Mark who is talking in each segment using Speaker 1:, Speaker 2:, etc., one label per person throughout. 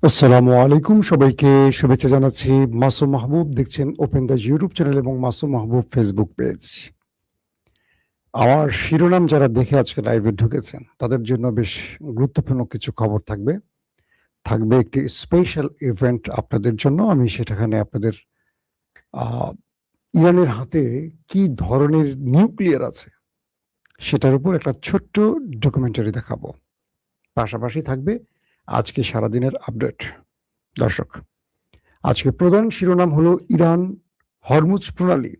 Speaker 1: আসসালামু আলাইকুম, সবাইকে শুভেচ্ছা জানাচ্ছি। মাসুম মাহবুব দেখছেন ওপেন দ্য ইউটিউব চ্যানেল এবং মাসুম মাহবুব ফেসবুক পেজ। আমার শিরোনাম যারা দেখে আজকে লাইভে ঢুকেছেন তাদের জন্য বেশ গুরুত্বপূর্ণ কিছু খবর থাকবে। থাকবে একটি স্পেশাল ইভেন্ট আপনাদের জন্য। আমি সেটাখানে আপনাদের ইরানের হাতে কি ধরনের নিউক্লিয়ার আছে সেটার উপর একটা ছোট্ট ডকুমেন্টারি দেখাবো। পাশাপাশি থাকবে আজকে সারাদিনের আপডেট। দর্শক, আজকে প্রধান শিরোনাম হলো ইরান হরমুজ প্রণালী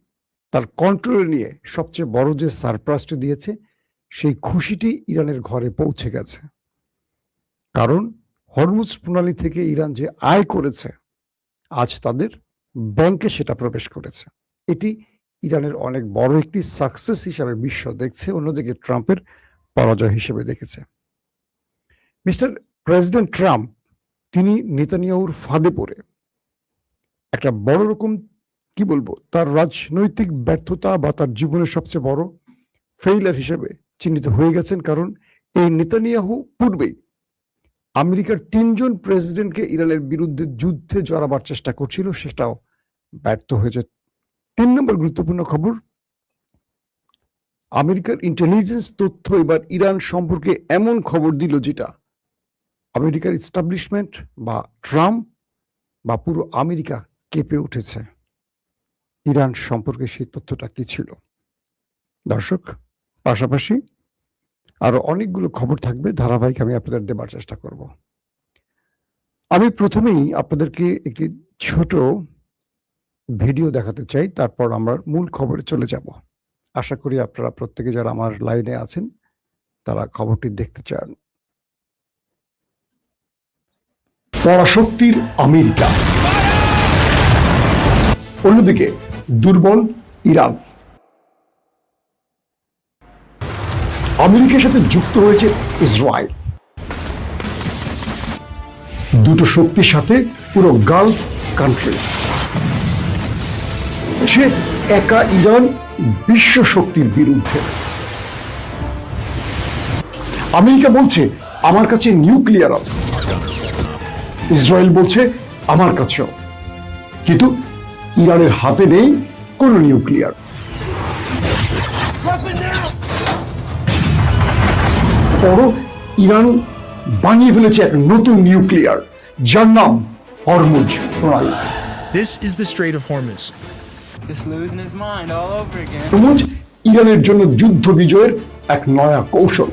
Speaker 1: তার কন্ট্রোলে নিয়ে সবচেয়ে বড় যে সারপ্রাইজটি দিয়েছে সেই খুশিটি ইরানের ঘরে পৌঁছে গেছে। কারণ হরমুজ প্রণালী থেকে ইরান যে আয় করেছে আজ তাদের ব্যাংকে সেটা প্রবেশ করেছে। এটি ইরানের অনেক বড় একটি সাকসেস হিসাবে বিশ্ব দেখছে, অন্যদিকে ট্রাম্পের পরাজয় হিসেবে দেখেছে। মিস্টার প্রেসিডেন্ট ট্রাম্প তিনি নেতানিয়াহুর ফাঁদে পড়ে একটা বড় রকম কি বলবো তার রাজনৈতিক ব্যর্থতা বা তার জীবনের সবচেয়ে বড় ফেইলার হিসেবে চিহ্নিত হয়ে গেছেন। কারণ এই নেতানিয়াহু পূর্বেই আমেরিকার 3জন প্রেসিডেন্টকে ইরানের বিরুদ্ধে যুদ্ধে জড়াবার চেষ্টা করছিল, সেটাও ব্যর্থ হয়েছে। 3 নম্বর গুরুত্বপূর্ণ খবর, আমেরিকার ইন্টেলিজেন্স তথ্য এবার ইরান সম্পর্কে এমন খবর দিল যেটা আমেরিকার এস্টাবলিশমেন্ট বা ট্রাম্প বা পুরো আমেরিকা কেঁপে উঠেছে। ইরান সম্পর্কে সেই তথ্যটা কি ছিল? দর্শক, পাশাপাশি আরো অনেকগুলো খবর থাকবে, ধারাবাহিক আমি আপনাদের দেবার চেষ্টা করব। আমি প্রথমেই আপনাদেরকে একটি ছোট ভিডিও দেখাতে চাই, তারপর আমরা মূল খবরে চলে যাব। আশা করি আপনারা প্রত্যেকে যারা আমার লাইনে আছেন তারা খবরটি দেখতে চান। পরাশক্তির আমেরিকা, অন্যদিকে দুর্বল ইরান। আমেরিকার সাথে যুক্ত হয়েছে ইসরায়েল। দুটো শক্তির সাথে পুরো গালফ কান্ট্রি। সে একা ইরান বিশ্ব শক্তির বিরুদ্ধে। আমেরিকা বলছে আমার কাছে নিউক্লিয়ার আছে, ইসরায়েল বলছে আমার কাছেও, কিন্তু ইরানের হাতে নেই কোনো নিউক্লিয়ার। বড় ইরান বানিয়ে ফেলেছে এক নতুন নিউক্লিয়ার যার নাম হরমুজ প্রণালী।
Speaker 2: This is the Strait of Hormuz.
Speaker 3: Just losing his mind all over again.
Speaker 1: Hormuz ইরানের জন্য যুদ্ধ বিজয়ের এক নয়া কৌশল।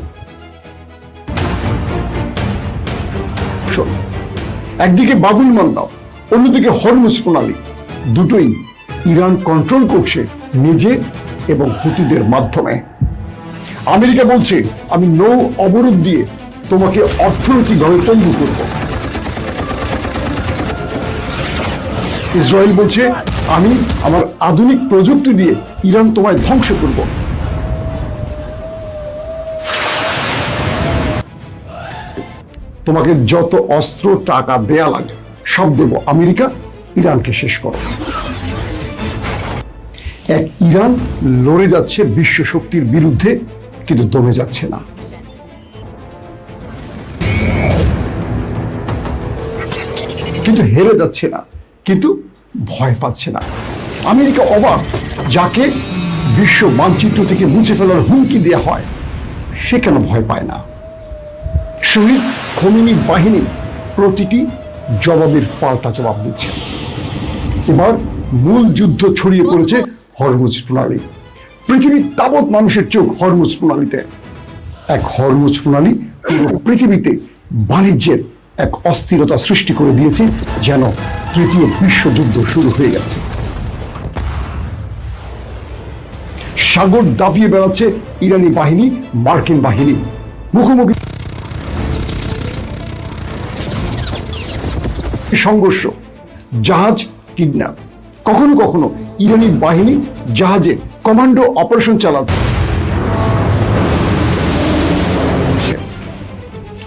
Speaker 1: একদিকে বাবুল মান্দাব, অন্যদিকে হরমুজ প্রণালী, দুটোই ইরান কন্ট্রোল করছে নিজে এবং হুতিদের মাধ্যমে। আমেরিকা বলছে আমি নৌ অবরোধ দিয়ে তোমাকে অর্থনৈতিকভাবে পঙ্গু করব। ইসরায়েল বলছে আমি আমার আধুনিক প্রযুক্তি দিয়ে ইরান তোমায় ধ্বংস করব। তোমাকে যত অস্ত্র টাকা দেয়া লাগে সব দেব, আমেরিকা ইরানকে শেষ করো। এক ইরান লড়ে যাচ্ছে বিশ্ব শক্তির বিরুদ্ধে, কিন্তু দমে যাচ্ছে না। কিন্তু হেরে যাচ্ছে না, কিন্তু ভয় পাচ্ছে না। আমেরিকা অবাক, যাকে বিশ্ব মানচিত্র থেকে মুছে ফেলার হুমকি দেওয়া হয় সে কেন ভয় পায় না? শহীদ খোমেনি বাহিনী প্রতিটি জবাবের পাল্টা জবাব দিচ্ছে। এবার মূল যুদ্ধ ছড়িয়ে পড়েছে হরমুজ প্রণালী। পৃথিবীর তাবৎ মানুষের চোখ হরমুজ প্রণালীতে। এক হরমুজ প্রণালী পুরো পৃথিবীতে বাণিজ্যের এক অস্থিরতা সৃষ্টি করে দিয়েছে, যেন তৃতীয় বিশ্বযুদ্ধ শুরু হয়ে গেছে। সাগর দাপিয়ে বেড়াচ্ছে ইরানি বাহিনী, মার্কিন বাহিনী, মুখোমুখি সংঘর্ষ, জাহাজ কিডন্যাপ। কখনো কখনো ইরানি বাহিনী জাহাজে কমান্ডো অপারেশন চালাচ্ছে,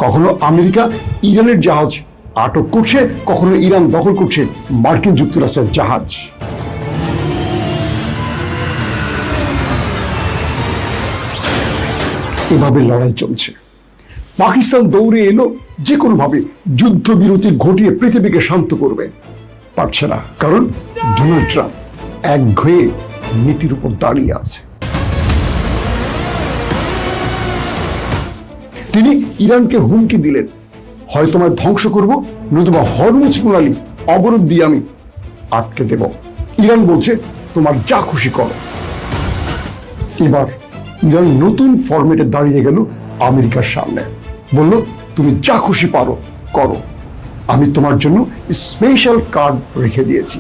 Speaker 1: কখনো আমেরিকা ইরানের জাহাজ আটক করছে, কখনো ইরান দখল করছে মার্কিন যুক্তরাষ্ট্রের জাহাজ। এভাবে লড়াই চলছে। পাকিস্তান দৌড়ে এলো যে কোনোভাবে যুদ্ধবিরতি ঘটিয়ে পৃথিবীকে শান্ত করবে, পারছে না, কারণ ডোনাল্ড ট্রাম্প একঘেয়ে নীতির উপর দাঁড়িয়ে আছে। তিনি ইরানকে হুমকি দিলেন, হয় তোমায় ধ্বংস করব, নতুবা হরমুজ প্রণালী অবরোধ দিয়ে আমি আটকে দেব। ইরান বলছে তোমার যা খুশি করো। এবার ইরান নতুন ফরম্যাটে দাঁড়িয়ে গেল আমেরিকার সামনে, বলল তুমি যা খুশি পারো করো, আমি তোমার জন্য স্পেশাল কার্ড রেখে দিয়েছি।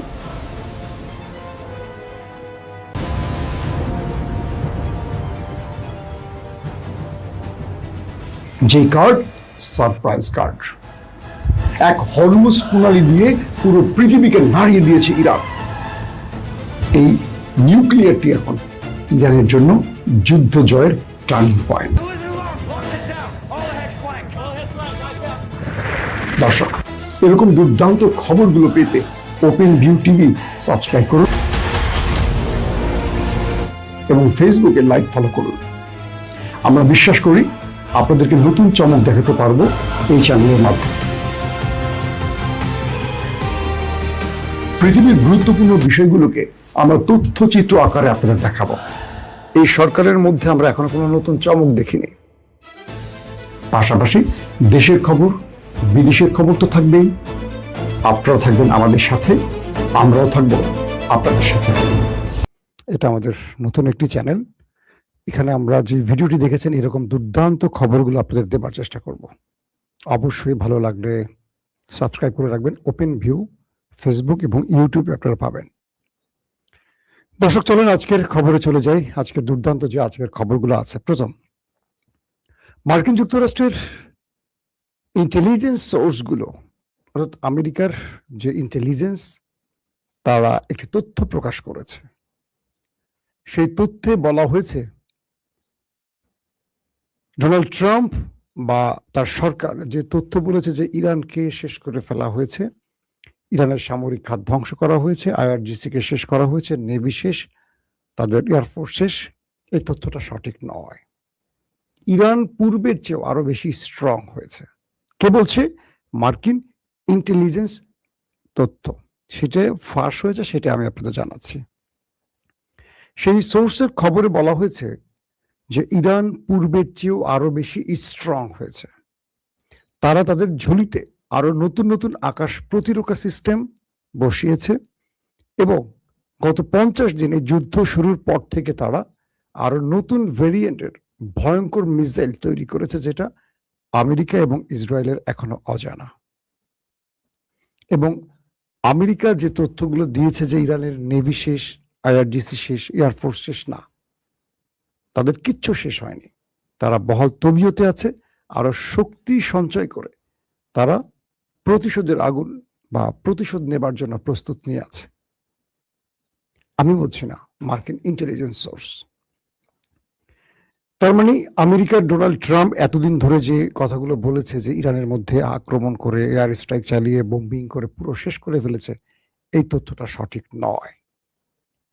Speaker 1: যে কার্ড সারপ্রাইজ কার্ড, এক হরমুজ প্রণালী দিয়ে পুরো পৃথিবীকে নাড়িয়ে দিয়েছে ইরান। এই নিউক্লিয়ারটি এখন ইরানের জন্য যুদ্ধ জয়ের টার্নিং পয়েন্ট। দর্শক, এরকম দুর্দান্ত খবরগুলো পেতে ওপেন ভিউ টিভি সাবস্ক্রাইব করুন এবং ফেসবুকে লাইক ফলো করুন। আমরা বিশ্বাস করি আপনাদেরকে নতুন চমক দেখাতে পারবো এই চ্যানেলের মাধ্যমে। পৃথিবীর গুরুত্বপূর্ণ বিষয়গুলোকে আমরা তথ্যচিত্র আকারে আপনাদের দেখাবো। এই সরকারের মধ্যে আমরা এখনো কোনো নতুন চমক দেখিনি। পাশাপাশি দেশের খবর, বিদেশের খবর তো থাকবেই। আপনারা থাকবেন আমাদের সাথে, আমরাও থাকবো আপনাদের সাথে। এটা আমাদের নতুন একটি চ্যানেল। এখানে আমরা যে ভিডিওটি দেখেছেন এরকম দুর্দান্ত খবরগুলো আপনাদের দেবার চেষ্টা করব। অবশ্যই ভালো লাগলে সাবস্ক্রাইব করে রাখবেন। ওপেন ভিউ ফেসবুক এবং ইউটিউবে আপনারা পাবেন। দর্শক, চলেন আজকের খবরে চলে যাই। আজকের দুর্দান্ত যে আজকের খবরগুলো আছে, প্রথম, মার্কিন যুক্তরাষ্ট্রের ইন্টেলিজেন্স সোর্সগুলো, অর্থাৎ আমেরিকার যে ইন্টেলিজেন্স, তারা একটি তথ্য প্রকাশ করেছে। সেই তথ্যে বলা হয়েছে ডোনাল্ড ট্রাম্প বা তার সরকার যে তথ্য বলেছে যে ইরানকে শেষ করে ফেলা হয়েছে, ইরানের সামরিক খাত ধ্বংস করা হয়েছে, আইআরজিসিকে শেষ করা হয়েছে, নেভি শেষ, তাদের এয়ারফোর্স শেষ, এই তথ্যটা সঠিক নয়। ইরান পূর্বের চেয়েও আরো বেশি স্ট্রং হয়েছে। কে বলছে? মার্কিন ইন্টেলিজেন্স তথ্য। সেটা ফাঁস হয়েছে, সেটা আমি আপনাদের জানাচ্ছি। সেই সোর্সের খবরে বলা হয়েছে যে ইরান পূর্বের চেয়েও আরো বেশি স্ট্রং হয়েছে। তারা তাদের ঝুলিতে আরো নতুন নতুন আকাশ প্রতিরক্ষা সিস্টেম বসিয়েছে এবং গত 50 দিনে যুদ্ধ শুরুর পর থেকে তারা আরো নতুন ভেরিয়েন্টের ভয়ঙ্কর মিসাইল তৈরি করেছে, যেটা আমেরিকা এবং ইসরায়েলের এখনো অজানা। এবং আমেরিকা যে তথ্যগুলো দিয়েছে যে ইরানের নেভি শেষ, আইআরজিসি শেষ, এয়ারফোর্স শেষ, না, তাদের কিচ্ছু শেষ হয়নি। তারা বহাল তবিয়তে আছে, আরো শক্তি সঞ্চয় করে তারা প্রতিশোধের আগুন বা প্রতিশোধ নেবার জন্য প্রস্তুত নিয়ে আছে। আমি বলছি না, মার্কিন ইন্টেলিজেন্স সোর্স। তার মানে আমেরিকার ডোনাল্ড ট্রাম্প এতদিন ধরে যে কথাগুলো বলেছে যে ইরানের মধ্যে আক্রমণ করে, এয়ার স্ট্রাইক চালিয়ে, বোম্বিং করে পুরো শেষ করে ফেলেছে, এই তথ্যটা সঠিক নয়।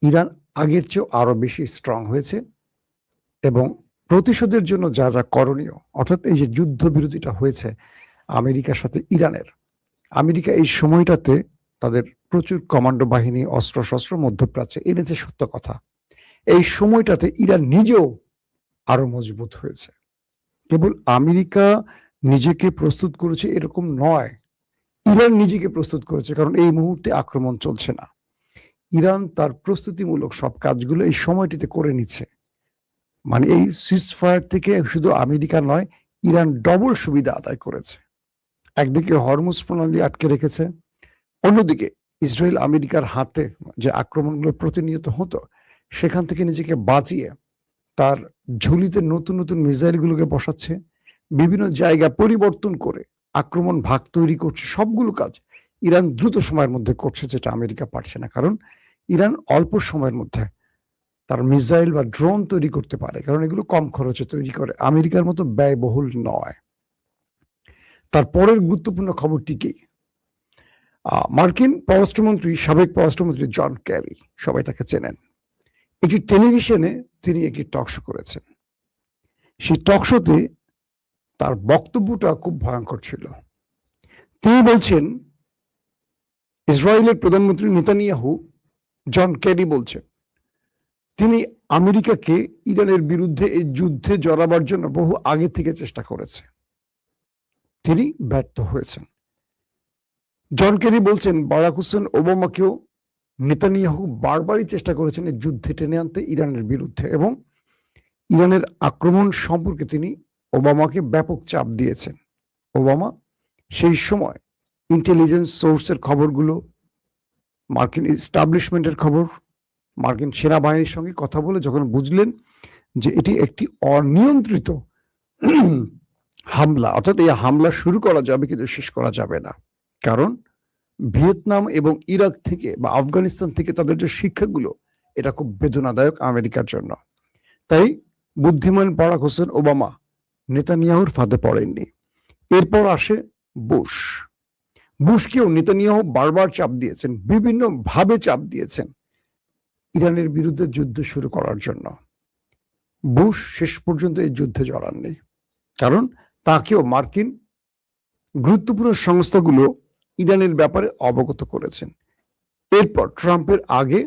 Speaker 1: ইরান আগের চেয়েও আরো বেশি স্ট্রং হয়েছে এবং প্রতিশোধের জন্য যা যা করণীয়, অর্থাৎ এই যে যুদ্ধবিরতিটা হয়েছে আমেরিকার সাথে ইরানের, আমেরিকা এই সময়টাতে তাদের প্রচুর কমান্ডো বাহিনী, অস্ত্রশস্ত্র মধ্যপ্রাচ্যে এনেছে, সত্য কথা। এই সময়টাতে ইরান নিজেও আরো মজবুত হয়েছে। কেবল আমেরিকা নিজেকে প্রস্তুত করেছে এরকম নয়, ইরান নিজেকে প্রস্তুত করেছে, কারণ এই মুহূর্তে আক্রমণ চলছে না। ইরান তার প্রস্তুতিমূলক সব কাজগুলো এই সময়টিতে করে নিচ্ছে। মানে এই সিজফায়ার থেকে শুধু আমেরিকা নয়, ইরান ডবল সুবিধা আদায় করেছে। একদিকে হরমুজ প্রণালী আটকে রেখেছে, অন্যদিকে ইসরায়েল আমেরিকার হাতে যে আক্রমণগুলো প্রতিনিয়ত হতো, সেখান থেকে নিজেকে বাঁচিয়ে তার ঝুলিতে নতুন নতুন মিসাইলগুলোকে বসাচ্ছে, বিভিন্ন জায়গা পরিবর্তন করে আক্রমণ ভাগ তৈরি করছে। সবগুলো কাজ ইরান দ্রুত সময়ের মধ্যে করছে, যেটা আমেরিকা পারছে না। কারণ ইরান অল্প সময়ের মধ্যে তার মিসাইল বা ড্রোন তৈরি করতে পারে, কারণ এগুলো কম খরচে তৈরি করে, আমেরিকার মতো ব্যয়বহুল নয়। তারপরের গুরুত্বপূর্ণ খবরটি কি? মার্কিন পররাষ্ট্রমন্ত্রী, সাবেক পররাষ্ট্রমন্ত্রী জন ক্যারি, সবাই তাকে চেনেন, একটি টেলিভিশনে তিনি একটি টক শো করেছেন। সেই টক শোতে তার বক্তব্যটা খুব ভয়ঙ্কর ছিল। তিনি বলছেন, ইসরায়েলের প্রধানমন্ত্রী নেতানিয়াহু, জন কেরি বলছেন, তিনি আমেরিকাকে ইরানের বিরুদ্ধে এই যুদ্ধে জড়াবার জন্য বহু আগে থেকে চেষ্টা করেছে, তিনি ব্যর্থ হয়েছেন। জন কেরি বলছেন, বারাক হোসেন ওবামাকেও নেতানিয়াহু বারবারই চেষ্টা করেছেন এই যুদ্ধে টেনে আনতে ইরানের বিরুদ্ধে, এবং ইরানের আক্রমণ সম্পর্কে তিনি ওবামাকে ব্যাপক চাপ দিয়েছেন। ওবামা সেই সময় ইন্টেলিজেন্স সোর্সের খবরগুলো, মার্কিন এস্টাবলিশমেন্টের খবর, মার্কিন সেনাবাহিনীর সঙ্গে কথা বলে যখন বুঝলেন যে এটি একটি অনিয়ন্ত্রিত হামলা, অর্থাৎ এই হামলা শুরু করা যাবে কিন্তু শেষ করা যাবে না, কারণ ভিয়েতনাম এবং ইরাক থেকে বা আফগানিস্তান থেকে তাদের যে শিক্ষাগুলো, এটা খুব বেদনাদায়ক আমেরিকার জন্য। তাই বুদ্ধিমান বারাক হোসেন ওবামা নেতানিয়াহুর ফাঁদে পড়েননি। এরপর আসে বুশ। বুশকেও নেতানিয়াহু বারবার চাপ দিয়েছেন, বিভিন্ন ভাবে চাপ দিয়েছেন ইরানের বিরুদ্ধে যুদ্ধ শুরু করার জন্য। বুশ শেষ পর্যন্ত এই যুদ্ধে জড়াননি, কারণ তাকেও মার্কিন গুরুত্বপূর্ণ সংস্থাগুলো ইরানের ব্যাপারে অবগত করেছেন। এরপর ট্রাম্পের আগে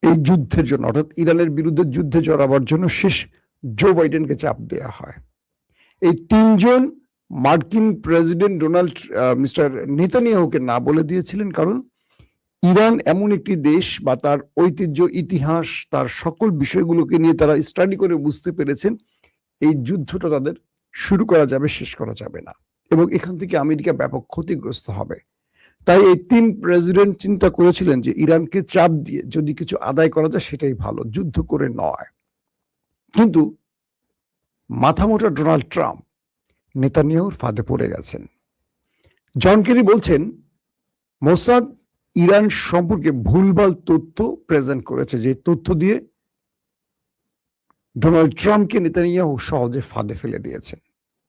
Speaker 1: এই যুদ্ধের জন্য, অর্থাৎ ইরানের বিরুদ্ধে যুদ্ধে জড়াবার জন্য শেষ জো বাইডেনকে চাপ দেওয়া হয়। এই তিনজন মার্কিন প্রেসিডেন্ট মিস্টার নেতানিয়াহুকে না বলে দিয়েছিলেন, কারণ ইরান এমন একটি দেশ বা তার ঐতিহ্য, ইতিহাস, তার সকল বিষয়গুলোকে নিয়ে তারা স্টাডি করে বুঝতে পেরেছেন এই যুদ্ধটা তাদের শুরু করা যাবে, শেষ করা যাবে না, এবং এখান থেকে আমেরিকা ব্যাপক ক্ষতিগ্রস্ত হবে। তাই এই তিন প্রেসিডেন্ট চিন্তা করেছিলেন যে ইরানকে চাপ দিয়ে যদি কিছু আদায় করা যায় সেটাই ভালো, যুদ্ধ করে নয়। কিন্তু মাথামোটা ডোনাল্ড ট্রাম্প নেতানিয়াহুর ফাঁদে পড়ে গেছেন। জন কেরি বলছেন, মোসাদ ইরান সম্পর্কে ভুলভাল তথ্য প্রেজেন্ট করেছে, যে তথ্য দিয়ে ডোনাল্ড ট্রাম্পকে নেতানিয়াহু সহজে ফাঁদে ফেলে দিয়েছেন,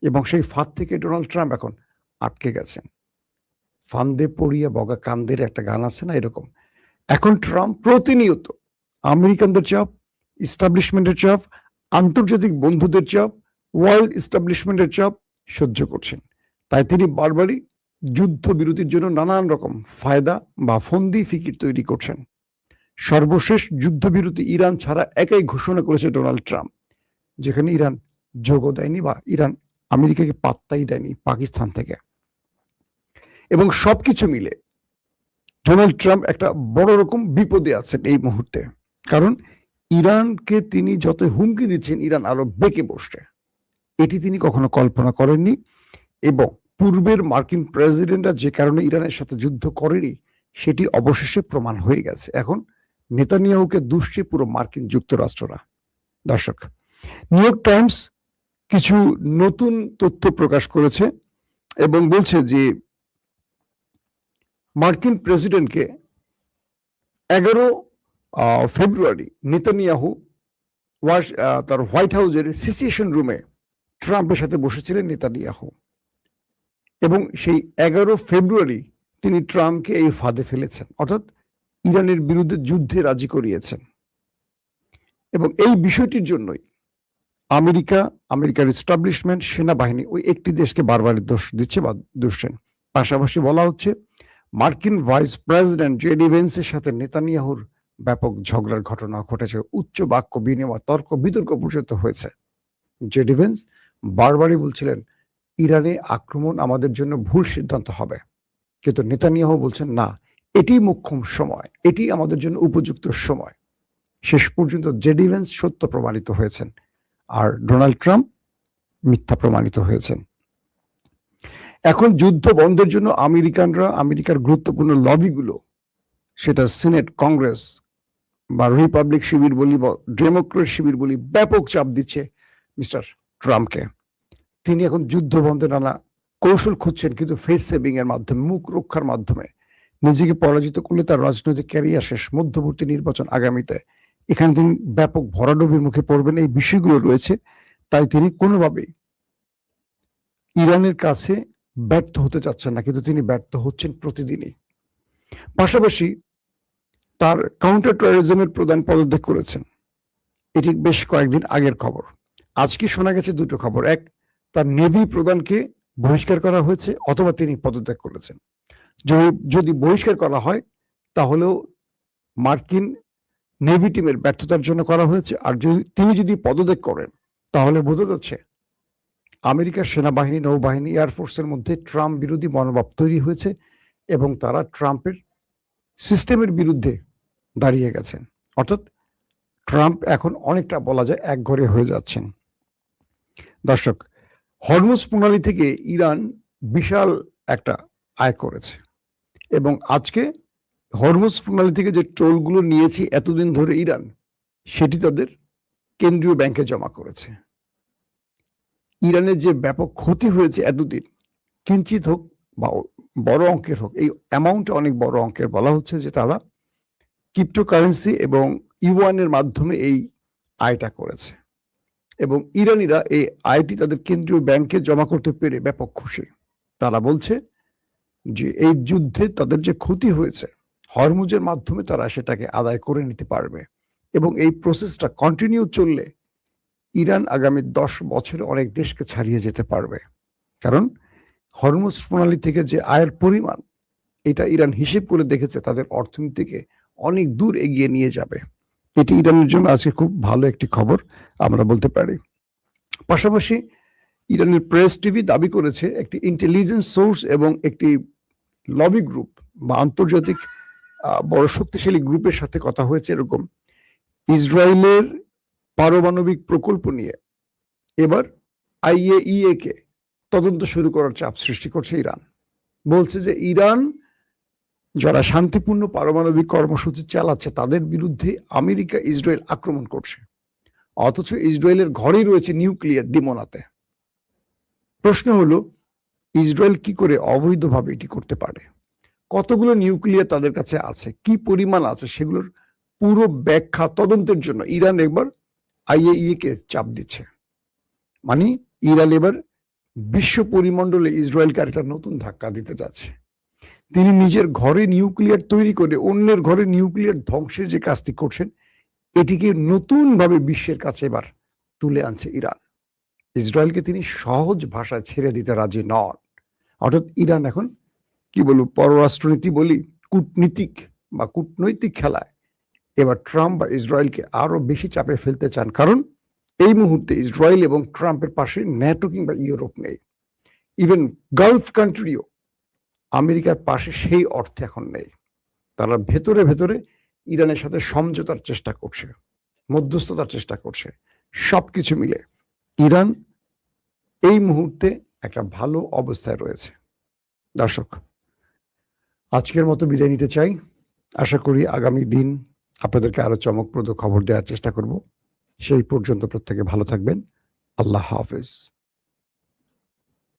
Speaker 1: এবং সেই ফাঁদ থেকে ডোনাল্ড ট্রাম্প এখন আটকে গেছেন। ফান্দে পড়িয়া বগা কান্দের একটা গান আছে না, এরকম। এখন ট্রাম্প প্রতিনিয়ত আমেরিকানদের চাপ, ইস্টাবলিশমেন্টের চাপ, আন্তর্জাতিক বন্ধুদের চাপ, ওয়ার্ল্ড ইস্টাবলিশমেন্টের চাপ সহ্য করছেন। তাই তিনি বারবারই যুদ্ধবিরতির জন্য নানান রকম ফায়দা বা ফন্দি ফিকির তৈরি করছেন। সর্বশেষ যুদ্ধবিরতি ইরান ছাড়া একাই ঘোষণা করেছে ডোনাল্ড ট্রাম্প, যেখানে ইরান যোগও দেয়নি বা ইরান আমেরিকাকে পাত্তাই দেয়নি পাকিস্তান থেকে। এবং সবকিছু মিলে ডোনাল্ড ট্রাম্প একটা বড় রকম বিপদে আছেন এই মুহূর্তে, কারণ ইরানকে তিনি যত হুমকি দিচ্ছেন ইরান আরো বেঁকে বসছে, এটি তিনি কখনো কল্পনা করেননি। এবং পূর্বের মার্কিন প্রেসিডেন্টরা যে কারণে ইরানের সাথে যুদ্ধ করেনি সেটি অবশেষে প্রমাণ হয়ে গেছে। এখন নেতানিয়াহুকে দুষছে পুরো মার্কিন যুক্তরাষ্ট্ররা। দর্শক, নিউ ইয়র্ক টাইমস কিছু নতুন তথ্য প্রকাশ করেছে এবং বলছে যে মার্কিন প্রেসিডেন্টকে 11 ফেব্রুয়ারি নেতানিয়াহু তার হোয়াইট হাউসের সিসিয়েশন রুমে ট্রাম্পের সাথে বসেছিলেন নেতানিয়াহু, এবং সেই 11 ফেব্রুয়ারি তিনি ট্রাম্পকে এই ফাঁদে ফেলেছেন, অর্থাৎ ইরানের বিরুদ্ধে যুদ্ধে রাজি করিয়েছেন। এবং এই বিষয়টির জন্যই আমেরিকার এস্টাবলিশমেন্ট, সেনাবাহিনী ওই একটি দেশকে বারবার দোষ দিচ্ছে বা দুষছেন। পাশাপাশি বলা হচ্ছে মার্কিন ভাইস প্রেসিডেন্ট জেডি ভেন্সের সাথে নেতানিয়াহুর ব্যাপক ঝগড়ার ঘটনা ঘটেছে, উচ্চ বাক্য বিনিময়, তর্ক বিতর্ক পর্যন্ত হয়েছে। জেডি ভেন্স বারবারই বলছিলেন ইরানে আক্রমণ আমাদের জন্য ভুল সিদ্ধান্ত হবে, কিন্তু নেতানিয়াহু বলছেন না, এটি মোক্ষম সময়, এটি আমাদের জন্য উপযুক্ত সময়। শেষ পর্যন্ত জেডি ভেন্স সত্য প্রমাণিত হয়েছেন, আর ডোনাল্ড ট্রাম্প মিথ্যা প্রমাণিত হয়েছেন। এখন যুদ্ধ বন্ধের জন্য আমেরিকার গুরুত্বপূর্ণ লবিগুলো, সেটা সিনেট, কংগ্রেস বা রিপাবলিক শিবির বলি বা ডেমোক্রেট শিবির বলি, ব্যাপক চাপ দিচ্ছে মিস্টার ট্রাম্পকে। তিনি এখন যুদ্ধ বন্ধে নানা কৌশল খুঁজছেন, কিন্তু ফেস সেভিং এর মাধ্যমে, মুখ রক্ষার মাধ্যমে। নিজেকে পরাজিত করলে তার রাজনৈতিক ক্যারিয়ার শেষ, মধ্যবর্তী নির্বাচন আগামীতে, এখানে তিনি ব্যাপক ভরাডুবির মুখে পড়বেন, এই বিষয়গুলো রয়েছে। তাই তিনি কোনোভাবেই ইরানের কাছে ব্যর্থ হতে চাচ্ছেন না, কিন্তু তিনি ব্যর্থ হচ্ছেন প্রতিদিনই। পাশাপাশি তার কাউন্টার টেরোরিজমের প্রধান পদত্যাগ করেছেন, এটি বেশ কয়েকদিন আগের খবর। আজকে শোনা গেছে দুটো খবর, এক, তার নেভি প্রধানকে বহিষ্কার করা হয়েছে অথবা তিনি পদত্যাগ করেছেন। যদি বহিষ্কার করা হয় তাহলেও মার্কিন নেভি টিমের ব্যর্থতার জন্য করা হয়েছে, আর তিনি যদি পদত্যাগ করেন তাহলে বোঝা যাচ্ছে আমেরিকার সেনাবাহিনী, নৌবাহিনী, এয়ারফোর্সের মধ্যে ট্রাম্প বিরোধী মনোভাব তৈরি হয়েছে এবং তারা ট্রাম্পের সিস্টেমের বিরুদ্ধে দাঁড়িয়ে গেছেন। অর্থাৎ ট্রাম্প এখন অনেকটা বলা যায় একঘরে হয়ে যাচ্ছেন। দর্শক, হরমুজ প্রণালী থেকে ইরান বিশাল একটা আয় করেছে এবং আজকে হরমুজ প্রণালী থেকে যে টোলগুলো নিয়েছে এতদিন ধরে ইরান, সেটি তাদের কেন্দ্রীয় ব্যাংকে জমা করেছে। ইরানের যে ব্যাপক ক্ষতি হয়েছে এতদিন, কিঞ্চিত হোক বা বড় অঙ্কের হোক, এই অ্যামাউন্ট অনেক বড় অঙ্কের। বলা হচ্ছে যে তারা ক্রিপ্টোকারেন্সি এবং ইউয়ানের মাধ্যমে এই আয়টা করেছে এবং ইরানিরা এই আয়টি তাদের কেন্দ্রীয় ব্যাংকে জমা করতে পেরে ব্যাপক খুশি। তারা বলছে যে এই যুদ্ধে তাদের যে ক্ষতি হয়েছে হরমুজের মাধ্যমে তারা সেটাকে আদায় করে নিতে পারবে এবং এই প্রসেসটা কন্টিনিউ চললে ইরান আগামী 10 বছরে অনেক দেশকে ছাড়িয়ে যেতে পারবে। কারণ হরমুজ প্রণালী থেকে যে আয়ের পরিমাণ, এটা ইরান হিসেব করে দেখেছে তাদের অর্থনীতিকে অনেক দূর এগিয়ে নিয়ে যাবে। এটি ইরানের জন্য আজকে খুব ভালো একটি খবর আমরা বলতে পারি। পাশাপাশি ইরানের প্রেস টিভি দাবি করেছে একটি ইন্টেলিজেন্স সোর্স এবং একটি লবি গ্রুপ বা আন্তর্জাতিক বড় শক্তিশালী গ্রুপের সাথে কথা হয়েছে এরকম, ইসরায়েলের পারমাণবিক প্রকল্প নিয়ে এবার IAEA কে তদন্ত শুরু করার চাপ সৃষ্টি করছে ইরান। বলছে যে ইরান যারা শান্তিপূর্ণ পারমাণবিক কর্মসূচি চালাচ্ছে তাদের বিরুদ্ধে আমেরিকা ইসরায়েল আক্রমণ করছে, অথচ ইসরায়েলের ঘরেই রয়েছে নিউক্লিয়ার ডিমোনাতে। প্রশ্ন হলো ইসরায়েল কি করে অবৈধভাবে এটি করতে পারে? কতগুলো নিউক্লিয়ার তাদের কাছে আছে, কি পরিমাণ আছে, সেগুলোর পুরো ব্যাখ্যা তদন্তের জন্য ইরান একবার IAEA কে চাপ দিচ্ছে। মানে ইরান এবার বিশ্ব পরিমণ্ডলে ইসরায়েলকে একটা নতুন ধাক্কা দিতে যাচ্ছে। তিনি নিজের ঘরে নিউক্লিয়ার তৈরি করে অন্যের ঘরে নিউক্লিয়ার ধ্বংসের যে কাজটি করছেন, এটিকে নতুন ভাবে বিশ্বের কাছে এবার তুলে আনছে ইরান। ইসরায়েলকে তিনি সহজ ভাষায় ছেড়ে দিতে রাজি নন। অর্থাৎ ইরান এখন কি বলবো, পররাষ্ট্রনীতি বলি, কূটনীতিক বা কূটনৈতিক খেলায় এবার ট্রাম্প বা ইসরায়েলকে আরো বেশি চাপে ফেলতে চান। কারণ এই মুহূর্তে ইসরায়েল এবং ট্রাম্পের পাশে ন্যাটো কিংবা ইউরোপ নেই, ইভেন গালফ কান্ট্রিও আমেরিকার পাশে সেই অর্থে এখন নেই। তারা ভেতরে ভেতরে ইরানের সাথে সমঝোতার চেষ্টা করছে, মধ্যস্থতার চেষ্টা করছে। সবকিছু মিলে ইরান এই মুহূর্তে একটা ভালো অবস্থায় রয়েছে। দর্শক, আজকের মতো বিদায় নিতে চাই। আশা করি আগামী দিন আপনাদেরকে আরো চমকপ্রদ খবর দেওয়ার চেষ্টা করব। সেই পর্যন্ত প্রত্যেকে ভালো থাকবেন। আল্লাহ হাফেজ।